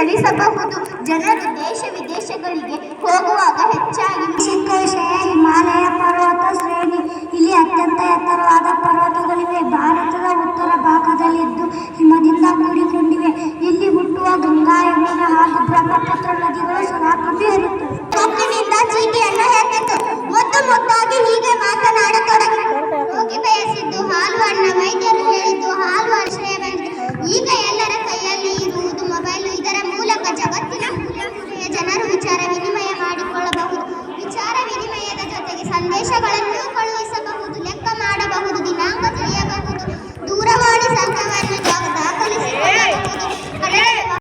ಚಲಿಸಬಹುದು. ಜನರು ದೇಶ ವಿದೇಶಗಳಿಗೆ ಹೋಗುವಾಗ ಹೆಚ್ಚಾಗಿ ಚಿಕ್ಕ ವಿಷಯ ಹಿಮಾಲಯ ಪರ್ವತ ಶ್ರೇಣಿ. ಇಲ್ಲಿ ಅತ್ಯಂತ ಎತ್ತರವಾದ ಪರ್ವತಗಳಿವೆ. ಭಾರತದ ಉತ್ತರ ಭಾಗದಲ್ಲಿದ್ದು ಹಿಮದಿಂದ ಕೂಡಿಕೊಂಡಿವೆ. ಇಲ್ಲಿ ಹುಟ್ಟುವ ಗಂಗಾ, ಯಮುನಾ ಹಾಗೂ ಬ್ರಹ್ಮಪುತ್ರ ನದಿಗಳು ಸದಾ ತುಂಬಿ ಹರಿಯುತ್ತವೆ. ಕೊಕ್ಕಿನಿಂದ ಚೀಟಿಯನ್ನು ಹೆಕ್ಕಿತು. ಮುದ್ದು ಮುದ್ದಾಗಿ ಹೀಗೆ ಮಾತನಾಡತೊಡಗಿ. ರೋಗಿ ಬಯಸಿದ್ದು ಹಾಲು ಅನ್ನ, ವೈದ್ಯರು ಹೇಳಿದ್ದು ಹಾಲು ಆಶ್ರಯವೆಂದು. ಈಗ ಎಲ್ಲರ ಕೈಯಲ್ಲಿ ಇರುವುದು ಮೊಬೈಲ್. ಇದರ ಮೂಲಕ ಜಗತ್ತಿನ ಜನರು ವಿಚಾರ ವಿನಿಮಯ ಮಾಡಿಕೊಳ್ಳಬಹುದು. ವಿಚಾರ ವಿನಿಮಯದ ಜೊತೆಗೆ ಸಂದೇಶಗಳನ್ನು